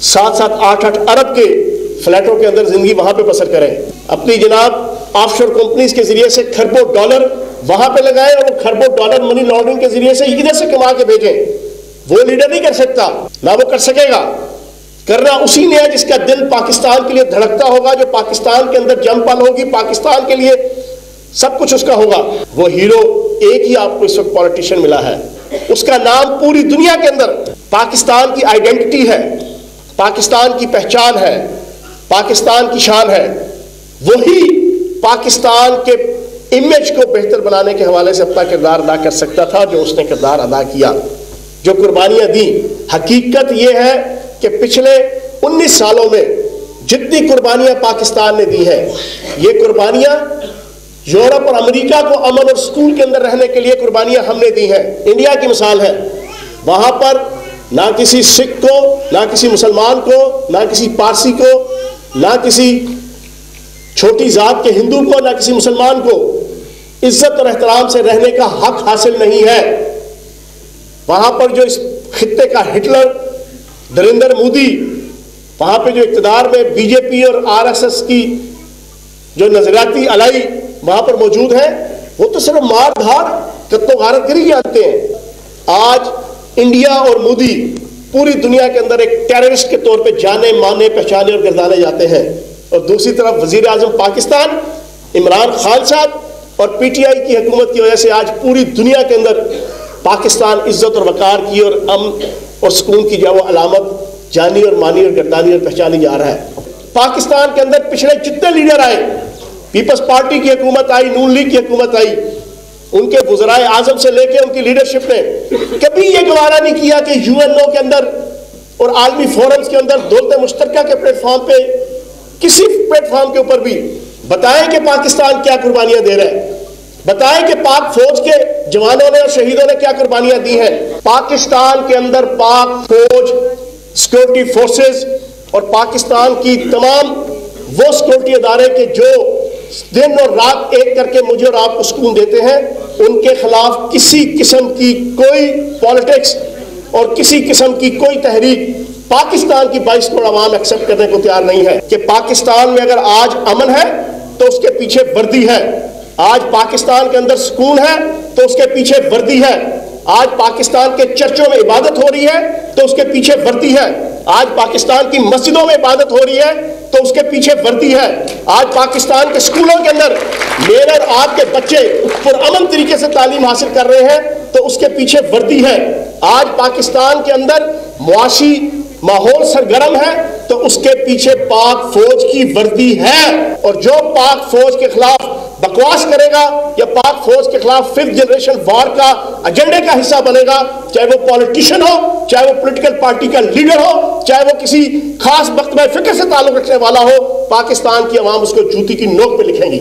7-7, 8-8 अरब के फ्लैटों के अंदर जिंदगी वहां पे बसर करें, अपनी जनाब ऑफशोर कंपनीज के जरिए से खरबों डॉलर वहां पे लगाएं और वो खरबों डॉलर मनी लॉन्ड्रिंग के जरिए से इधर से कमा के भेजें। वो लीडर नहीं कर सकता, ना वो कर सकेगा। करना उसी ने है जिसका दिल पाकिस्तान के लिए धड़कता होगा, जो पाकिस्तान के अंदर जम पल होगी, पाकिस्तान के लिए सब कुछ उसका होगा। वो हीरो एक ही आपको इस वक्त पॉलिटिशियन मिला है, उसका नाम पूरी दुनिया के अंदर पाकिस्तान की आइडेंटिटी है, पाकिस्तान की पहचान है, पाकिस्तान की शान है। वही पाकिस्तान के इमेज को बेहतर बनाने के हवाले से अपना किरदार अदा कर सकता था, जो उसने किरदार अदा किया, जो कुर्बानियां दी। हकीकत यह है कि पिछले 19 सालों में जितनी कुर्बानियां पाकिस्तान ने दी हैं, ये कुर्बानियां यूरोप और अमेरिका को अमन और सुकून के अंदर रहने के लिए कुर्बानियां हमने दी हैं। इंडिया की मिसाल है, वहां पर ना किसी सिख को, ना किसी मुसलमान को, ना किसी पारसी को, ना किसी छोटी जात के हिंदू को, ना किसी मुसलमान को इज्जत और एहतराम से रहने का हक हासिल नहीं है। वहां पर जो इस खित्ते का हिटलर नरेंद्र मोदी, वहां पे जो इक़्तिदार में बीजेपी और आरएसएस की जो नजरियाती अलाई वहां पर मौजूद है, वो तो सिर्फ मार धार कत्तो गारतगिरी जानते हैं। आज इंडिया और मोदी पूरी दुनिया के अंदर एक टेररिस्ट के तौर पे जाने माने, पहचाने और गिरदाने जाते हैं। और दूसरी तरफ वजीर आजम पाकिस्तान इमरान खान साहब और पीटीआई की हुकूमत की वजह से आज पूरी दुनिया के अंदर पाकिस्तान इज्जत और वकार की और अमन और सुकून की जो वो अलामत जानी और मानी और गिरदानी और पहचानी जा रहा है। पाकिस्तान के अंदर पिछले जितने लीडर आए, पीपल्स पार्टी की हुकूमत आई, नून लीग की हुकूमत आई, उनके वज़राए आज़म से लेके उनकी लीडरशिप ने कभी ये गवारा नहीं किया कि यूएनओ के अंदर और आलमी फोरम्स के अंदर दौलत मुश्तरका के प्लेटफॉर्म पे, किसी प्लेटफॉर्म के ऊपर भी बताएं कि पाकिस्तान क्या कुर्बानियां दे रहा है, बताएं कि पाक फौज के जवानों ने और शहीदों ने क्या कुर्बानियां दी हैं। पाकिस्तान के अंदर पाक फौज, सिक्योरिटी फोर्सेस और पाकिस्तान की तमाम वो सिक्योरिटी अदारे के जो दिन और रात एक करके मुझे और आपको सुकून देते हैं, उनके खिलाफ किसी किस्म की कोई पॉलिटिक्स और किसी किस्म की कोई तहरीक पाकिस्तान की 22 करोड़ आवाम एक्सेप्ट करने को तैयार नहीं है। कि पाकिस्तान में अगर आज अमन है तो उसके पीछे वर्दी है, आज पाकिस्तान के अंदर सुकून है तो उसके पीछे वर्दी है, आज पाकिस्तान के चर्चों में इबादत हो रही है तो उसके पीछे वर्दी है, आज पाकिस्तान की मस्जिदों में इबादत हो रही है तो उसके पीछे वर्दी है, आज पाकिस्तान के स्कूलों के अंदर मेरे और आपके बच्चे पुरअमन तरीके से तालीम हासिल कर रहे हैं तो उसके पीछे वर्दी है, आज पाकिस्तान के अंदर मुआशी माहौल सरगर्म है तो उसके पीछे पाक फौज की वर्दी है। और जो पाक फौज के खिलाफ बकवास करेगा या पाक फौज के खिलाफ 5th जनरेशन वॉर का एजेंडे का हिस्सा बनेगा, चाहे वो पॉलिटिशियन हो, चाहे वो पॉलिटिकल पार्टी का लीडर हो, चाहे वो किसी खास वक्त में फिक्र से ताल्लुक रखने वाला हो, पाकिस्तान की आवाम उसको जूती की नोक पे लिखेंगी।